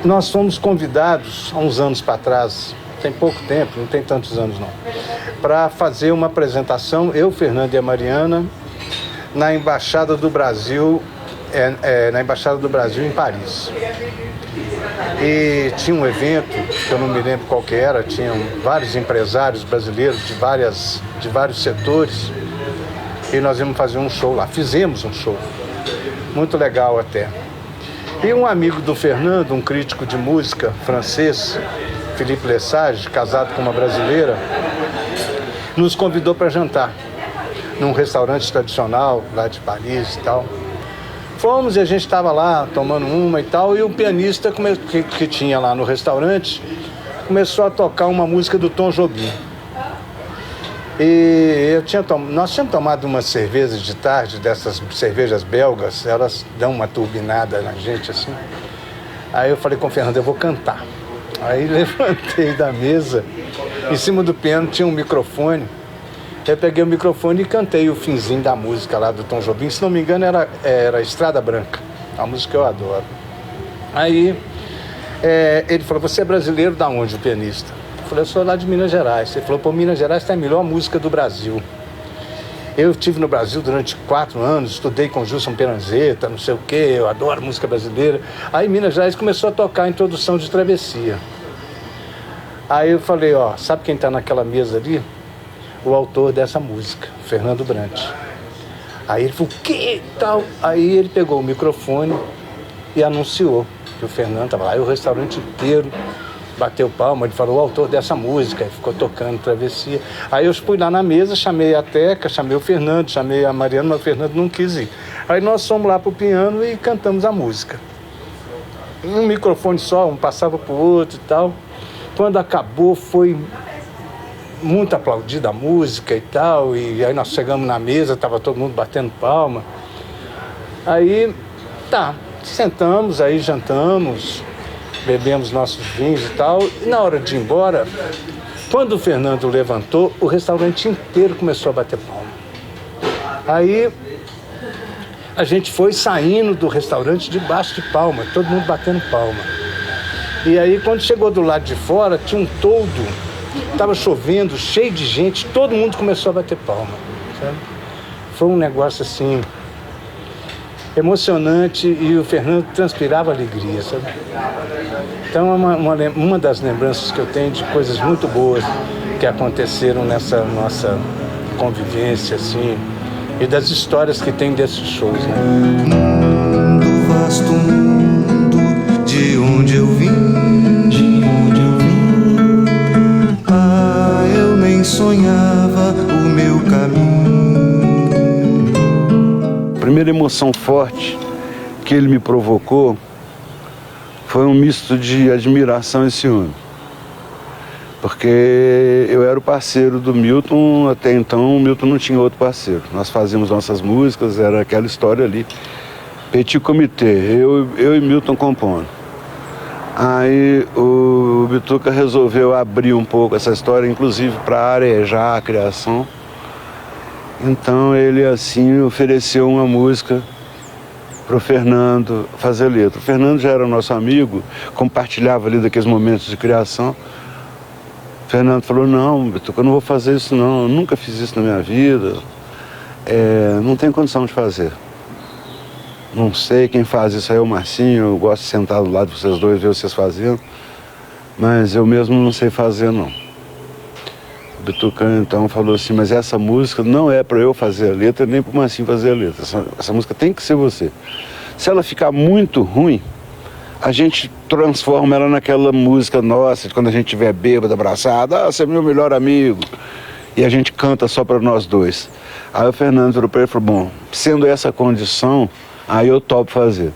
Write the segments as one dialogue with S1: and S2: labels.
S1: nós fomos convidados há uns anos para trás, tem pouco tempo, não tem tantos anos não, para fazer uma apresentação, eu, Fernando e a Mariana, na Embaixada do Brasil, na Embaixada do Brasil em Paris. E tinha um evento, que eu não me lembro qual que era, tinham vários empresários brasileiros de vários setores, e nós íamos fazer um show lá. Fizemos um show, muito legal até. E um amigo do Fernando, um crítico de música francês, Philippe Lesage, casado com uma brasileira, nos convidou para jantar num restaurante tradicional lá de Paris e tal. Fomos e a gente estava lá tomando uma e tal, e o pianista que tinha lá no restaurante começou a tocar uma música do Tom Jobim. E nós tínhamos tomado umas cervejas de tarde, dessas cervejas belgas, elas dão uma turbinada na gente assim. Aí eu falei com o Fernando, eu vou cantar. Aí levantei da mesa, em cima do piano tinha um microfone. Eu peguei o microfone e cantei o finzinho da música lá do Tom Jobim. Se não me engano, era Estrada Branca, uma música que eu adoro. Aí ele falou, você é brasileiro da onde, o pianista? Eu falei, eu sou lá de Minas Gerais. Ele falou, pô, Minas Gerais tem a melhor música do Brasil. Eu estive no Brasil durante 4 anos, estudei com Gilson Peranzeta, não sei o quê, eu adoro música brasileira. Aí Minas Gerais começou a tocar a Introdução de Travessia. Aí eu falei, ó, sabe quem está naquela mesa ali? O autor dessa música, Fernando Brant. Aí ele falou, o quê? Tal. Aí ele pegou o microfone e anunciou que o Fernando estava lá. Aí o restaurante inteiro bateu palma, ele falou, o autor dessa música, e ficou tocando Travessia. Aí eu fui lá na mesa, chamei a Teca, chamei o Fernando, chamei a Mariana, mas o Fernando não quis ir. Aí nós fomos lá pro piano e cantamos a música. Um microfone só, um passava pro outro e tal. Quando acabou, foi muito aplaudida a música e tal, e aí nós chegamos na mesa, estava todo mundo batendo palma. Aí, sentamos, aí jantamos, bebemos nossos vinhos e tal, e na hora de ir embora, quando o Fernando levantou, o restaurante inteiro começou a bater palma. Aí, a gente foi saindo do restaurante debaixo de palma, todo mundo batendo palma. E aí, quando chegou do lado de fora, tinha um toldo. Estava chovendo, cheio de gente, todo mundo começou a bater palma, sabe? Foi um negócio assim, emocionante, e o Fernando transpirava alegria, sabe? Então é uma das lembranças que eu tenho de coisas muito boas que aconteceram nessa nossa convivência, assim, e das histórias que tem desses shows, né?
S2: Mundo, vasto mundo, de onde eu vim. Sonhava o meu caminho.
S3: A primeira emoção forte que ele me provocou foi um misto de admiração e ciúme. Porque eu era o parceiro do Milton, até então o Milton não tinha outro parceiro. Nós fazíamos nossas músicas, era aquela história ali. Petit comité, eu e Milton compondo. Aí o Bituca resolveu abrir um pouco essa história, inclusive para arejar a criação. Então ele assim ofereceu uma música para o Fernando fazer letra. O Fernando já era nosso amigo, compartilhava ali daqueles momentos de criação. O Fernando falou, não, Bituca, eu não vou fazer isso não, eu nunca fiz isso na minha vida, não tem condição de fazer. Não sei, quem faz isso aí é o Marcinho, eu gosto de sentar do lado de vocês dois, ver vocês fazendo, mas eu mesmo não sei fazer, não. O Bituca, então, falou assim, mas essa música não é para eu fazer a letra, nem para o Marcinho fazer a letra. Essa música tem que ser você. Se ela ficar muito ruim, a gente transforma ela naquela música nossa, de quando a gente estiver bêbado, abraçado, você é meu melhor amigo, e a gente canta só para nós dois. Aí o Fernando virou para ele e falou, bom, sendo essa condição, aí eu topo fazer.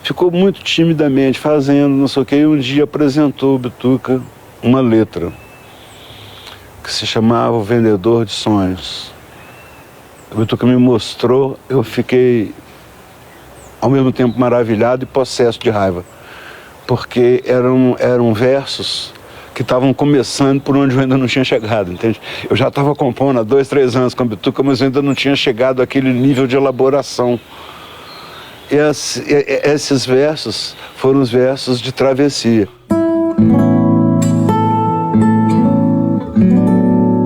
S3: Ficou muito timidamente fazendo, não sei o que, e um dia apresentou o Bituca uma letra que se chamava O Vendedor de Sonhos. O Bituca me mostrou, eu fiquei ao mesmo tempo maravilhado e possesso de raiva, porque eram versos que estavam começando por onde eu ainda não tinha chegado, entende? Eu já estava compondo há 2, 3 anos com a Bituca, mas eu ainda não tinha chegado àquele nível de elaboração. esses versos foram os versos de travessia.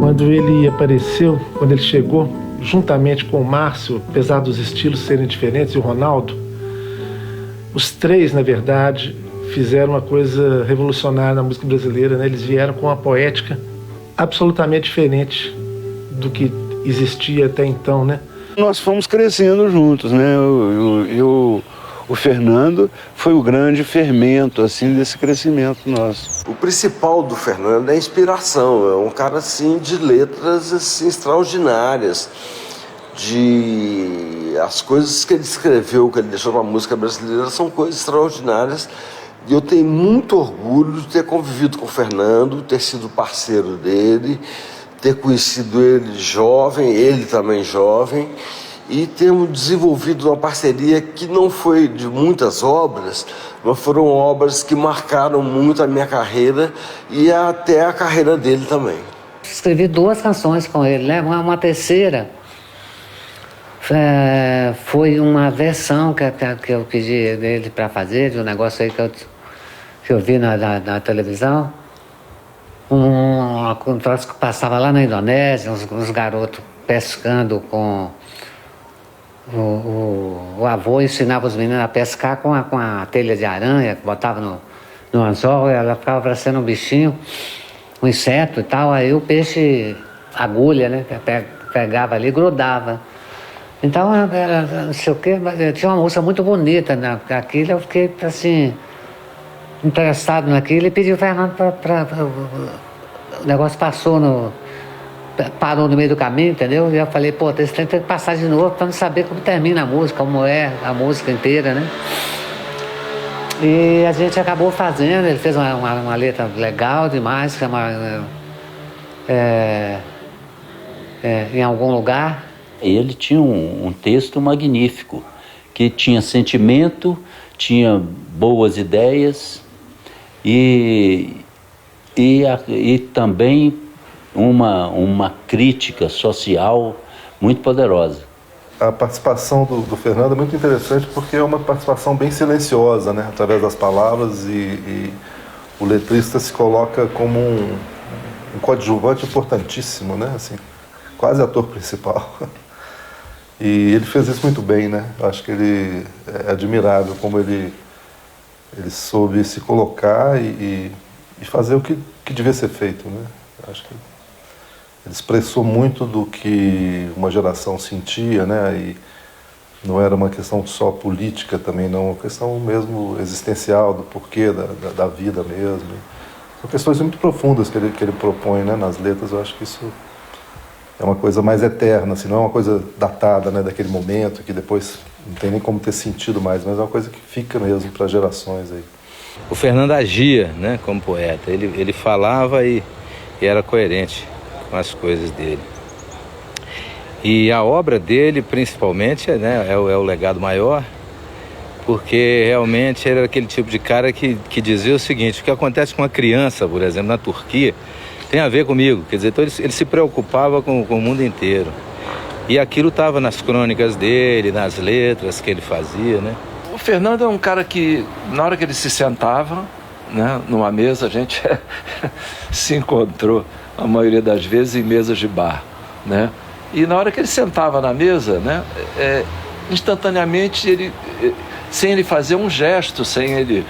S4: Quando ele apareceu, quando ele chegou, juntamente com o Márcio, apesar dos estilos serem diferentes, e o Ronaldo, os três, na verdade, fizeram uma coisa revolucionária na música brasileira, né? Eles vieram com uma poética absolutamente diferente do que existia até então, né?
S3: Nós fomos crescendo juntos, né? O Fernando foi o grande fermento, assim, desse crescimento nosso.
S5: O principal do Fernando é a inspiração. É um cara, assim, de letras, assim, extraordinárias. As coisas que ele escreveu, que ele deixou na música brasileira, são coisas extraordinárias. E eu tenho muito orgulho de ter convivido com o Fernando, ter sido parceiro dele, ter conhecido ele jovem, ele também jovem, e termos desenvolvido uma parceria que não foi de muitas obras, mas foram obras que marcaram muito a minha carreira e até a carreira dele também.
S6: Escrevi 2 canções com ele, né? Uma terceira foi uma versão que eu pedi dele para fazer, de um negócio aí que eu vi na televisão. Um troço que passava lá na Indonésia, uns garotos pescando com... O avô ensinava os meninos a pescar com a telha de aranha, que botava no anzol, e ela ficava parecendo um bichinho, um inseto e tal. Aí o peixe, agulha, né? Pegava ali e grudava. Então, não sei o quê, mas tinha uma música muito bonita naquilo. Eu fiquei, assim, interessado naquilo e pedi o Fernando o negócio parou no meio do caminho, entendeu? E eu falei, pô, esse tem que passar de novo para não saber como termina a música, como é a música inteira, né? E a gente acabou fazendo, ele fez uma letra legal demais, que em algum lugar.
S7: Ele tinha um texto magnífico, que tinha sentimento, tinha boas ideias e também uma crítica social muito poderosa.
S8: A participação do Fernando é muito interessante porque é uma participação bem silenciosa, né? Através das palavras, e o letrista se coloca como um coadjuvante importantíssimo, né? Assim, quase ator principal. E ele fez isso muito bem, né? Eu acho que ele é admirável como ele soube se colocar e fazer o que devia ser feito, né? Eu acho que ele expressou muito do que uma geração sentia, né? E não era uma questão só política também, não, uma questão mesmo existencial, do porquê da vida mesmo. São questões muito profundas que ele propõe, né, nas letras. Eu acho que isso é uma coisa mais eterna, assim, não é uma coisa datada, né, daquele momento, que depois não tem nem como ter sentido mais, mas é uma coisa que fica mesmo para gerações aí.
S9: O Fernando agia, né, como poeta. Ele falava e era coerente com as coisas dele. E a obra dele, principalmente, né, é o legado maior, porque realmente era aquele tipo de cara que dizia o seguinte: o que acontece com uma criança, por exemplo, na Turquia, tem a ver comigo. Quer dizer, então ele se preocupava com o mundo inteiro. E aquilo estava nas crônicas dele, nas letras que ele fazia, né?
S10: O Fernando é um cara que, na hora que ele se sentava, né, numa mesa, a gente se encontrou, a maioria das vezes, em mesas de bar, né? E na hora que ele sentava na mesa, né, instantaneamente, sem ele fazer um gesto, sem ele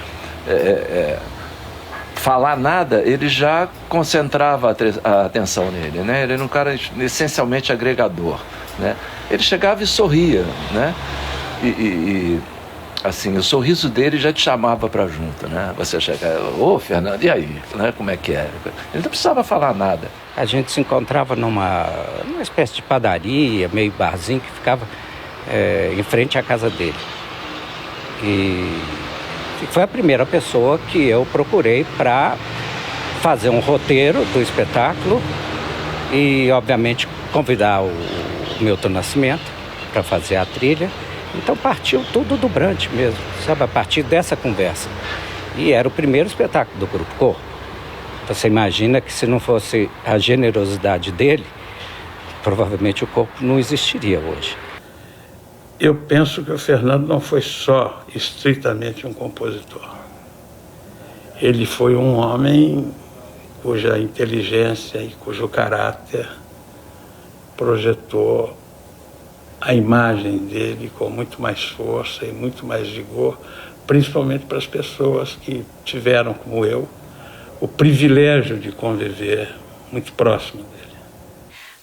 S10: falar nada, ele já concentrava a atenção nele, né? Ele era um cara essencialmente agregador, né? Ele chegava e sorria, né? Assim, o sorriso dele já te chamava para junto, né? Você chega, ô Fernando, e aí? Né? Como é que é? Ele não precisava falar nada.
S11: A gente se encontrava numa espécie de padaria, meio barzinho, que ficava em frente à casa dele. E foi a primeira pessoa que eu procurei para fazer um roteiro do espetáculo e, obviamente, convidar o Milton Nascimento para fazer a trilha. Então partiu tudo do Brant mesmo, sabe, a partir dessa conversa. E era o primeiro espetáculo do Grupo Corpo. Você imagina que se não fosse a generosidade dele, provavelmente o Corpo não existiria hoje.
S12: Eu penso que o Fernando não foi só estritamente um compositor. Ele foi um homem cuja inteligência e cujo caráter projetou a imagem dele com muito mais força e muito mais vigor, principalmente para as pessoas que tiveram, como eu, o privilégio de conviver muito próximo dele.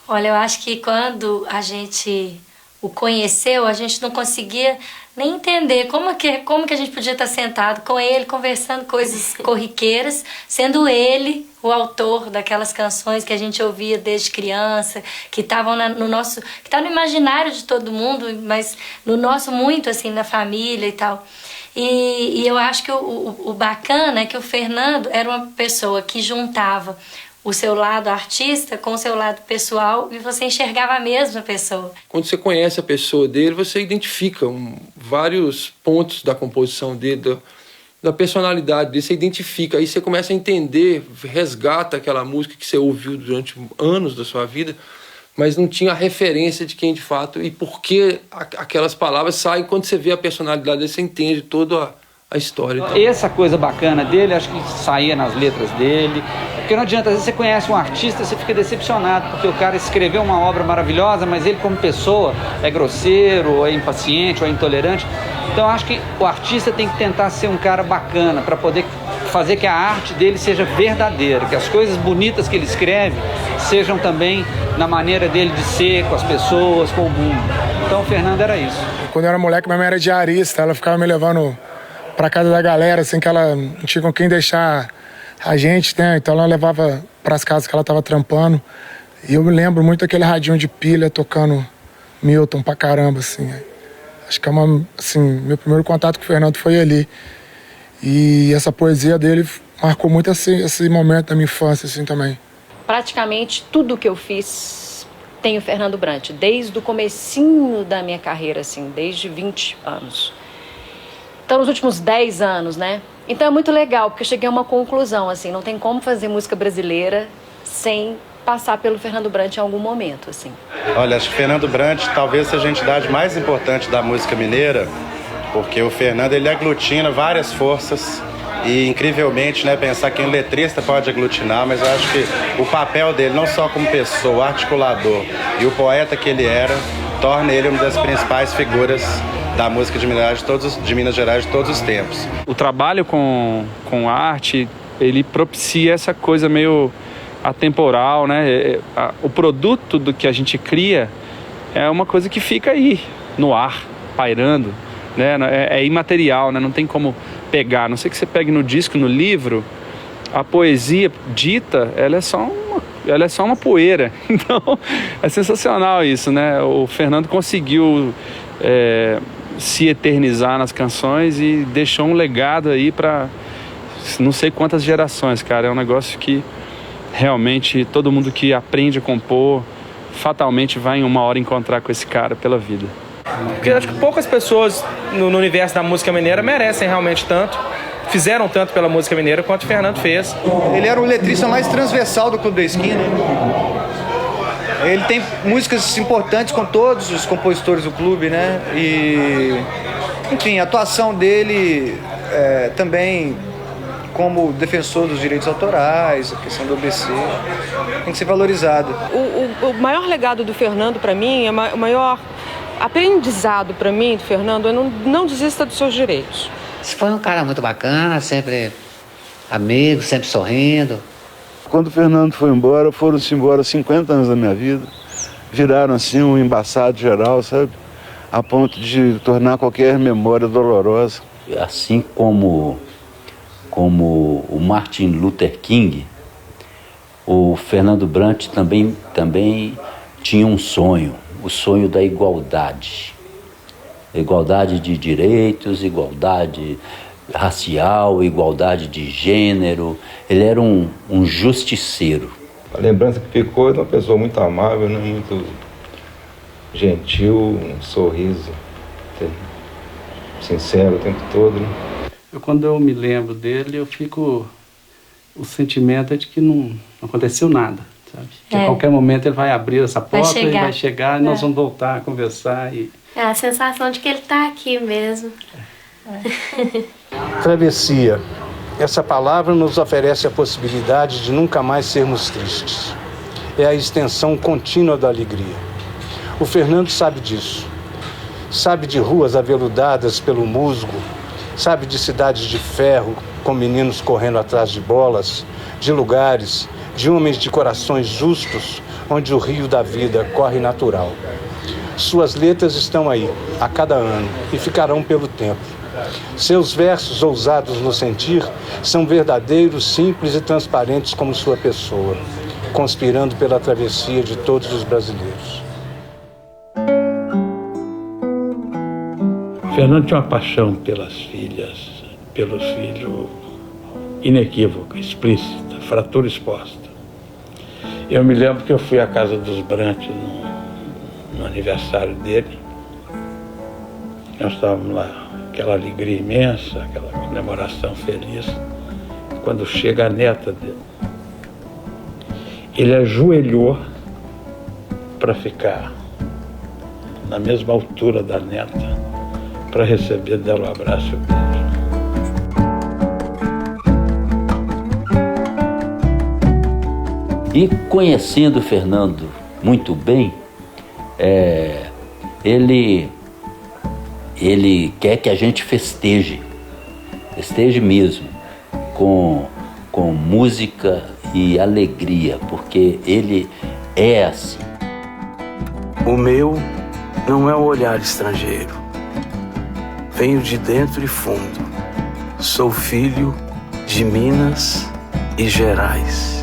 S13: Olha, eu acho que quando a gente o conheceu, a gente não conseguia nem entender como que a gente podia estar sentado com ele, conversando coisas corriqueiras, sendo ele o autor daquelas canções que a gente ouvia desde criança, que estavam no nosso, que tá no imaginário de todo mundo, mas no nosso muito, assim, na família e tal. E eu acho que o bacana é que o Fernando era uma pessoa que juntava o seu lado artista com o seu lado pessoal e você enxergava a mesma pessoa.
S14: Quando você conhece a pessoa dele, você identifica vários pontos da composição dele, da personalidade dele, você identifica, aí você começa a entender, resgata aquela música que você ouviu durante anos da sua vida, mas não tinha a referência de quem de fato e por que aquelas palavras saem. Quando você vê a personalidade dele, você entende toda a história.
S11: Essa coisa bacana dele, acho que saía nas letras dele, porque não adianta, às vezes você conhece um artista, você fica decepcionado, porque o cara escreveu uma obra maravilhosa, mas ele como pessoa é grosseiro, ou é impaciente, ou é intolerante. Então acho que o artista tem que tentar ser um cara bacana, para poder fazer que a arte dele seja verdadeira, que as coisas bonitas que ele escreve sejam também na maneira dele de ser, com as pessoas, com o mundo. Então o Fernando era isso.
S15: Quando eu era moleque, minha mãe era diarista, ela ficava me levando pra casa da galera, assim, que ela não tinha com quem deixar a gente, né? Então ela levava pras casas que ela tava trampando. E eu me lembro muito daquele radinho de pilha tocando Milton pra caramba, assim. Acho que meu primeiro contato com o Fernando foi ali. E essa poesia dele marcou muito esse momento da minha infância, assim, também.
S16: Praticamente tudo que eu fiz tem o Fernando Brant, desde o comecinho da minha carreira, assim, desde 20 anos. Então, nos últimos 10 anos, né? Então é muito legal, porque eu cheguei a uma conclusão, assim, não tem como fazer música brasileira sem passar pelo Fernando Brant em algum momento, assim.
S17: Olha, acho que Fernando Brant talvez seja a entidade mais importante da música mineira, porque o Fernando, ele aglutina várias forças e, incrivelmente, né, pensar que um letrista pode aglutinar, mas eu acho que o papel dele, não só como pessoa, articulador e o poeta que ele era, torna ele uma das principais figuras da música de Minas Gerais de todos os tempos.
S18: O trabalho com arte, ele propicia essa coisa meio atemporal, né? O produto do que a gente cria é uma coisa que fica aí, no ar, pairando, né? É imaterial, né? Não tem como pegar, a não sei que você pegue no disco, no livro, a poesia dita, ela é só uma poeira. Então, é sensacional isso, né? O Fernando conseguiu se eternizar nas canções e deixou um legado aí para não sei quantas gerações, cara. É um negócio que realmente todo mundo que aprende a compor fatalmente vai em uma hora encontrar com esse cara pela vida.
S19: Porque acho que poucas pessoas no universo da música mineira merecem realmente tanto, fizeram tanto pela música mineira quanto o Fernando fez.
S20: Ele era o letrista mais transversal do Clube da Esquina. Ele tem músicas importantes com todos os compositores do clube, né? E, enfim, a atuação dele também como defensor dos direitos autorais, a questão do ABC, tem que ser valorizada.
S16: O maior legado do Fernando, para mim, o maior aprendizado para mim do Fernando é não desista dos seus direitos.
S6: Foi um cara muito bacana, sempre amigo, sempre sorrindo.
S3: Quando o Fernando foi embora, foram-se embora 50 anos da minha vida. Viraram assim um embaçado geral, sabe? A ponto de tornar qualquer memória dolorosa.
S7: Assim como o Martin Luther King, o Fernando Brant também tinha um sonho, o sonho da igualdade. Igualdade de direitos, igualdade racial, igualdade de gênero. Ele era um justiceiro.
S21: A lembrança que ficou é de uma pessoa muito amável, né? Muito gentil, um sorriso sincero o tempo todo. Né?
S12: Quando eu me lembro dele, o sentimento é de que não aconteceu nada, sabe? Que a qualquer momento ele vai abrir essa porta e vai chegar e nós vamos voltar a conversar e
S1: É a sensação de que ele está aqui mesmo.
S4: Travessia. Essa palavra nos oferece a possibilidade de nunca mais sermos tristes. É a extensão contínua da alegria. O Fernando sabe disso. Sabe de ruas aveludadas pelo musgo, sabe de cidades de ferro com meninos correndo atrás de bolas, de lugares, de homens de corações justos, onde o rio da vida corre natural. Suas letras estão aí, a cada ano, e ficarão pelo tempo. Seus versos, ousados no sentir, são verdadeiros, simples e transparentes como sua pessoa, conspirando pela travessia de todos os brasileiros.
S12: Fernando tinha uma paixão pelas filhas, pelos filhos, inequívoca, explícita, fratura exposta. Eu me lembro que eu fui à casa dos Brant no aniversário dele. Nós estávamos lá, aquela alegria imensa, aquela comemoração feliz. Quando chega a neta dele, ele ajoelhou para ficar na mesma altura da neta, para receber dela o abraço e o beijo.
S7: E conhecendo o Fernando muito bem, ele quer que a gente festeje mesmo, com música e alegria, porque ele é assim.
S22: O meu não é um olhar estrangeiro. Venho de dentro e fundo. Sou filho de Minas e Gerais.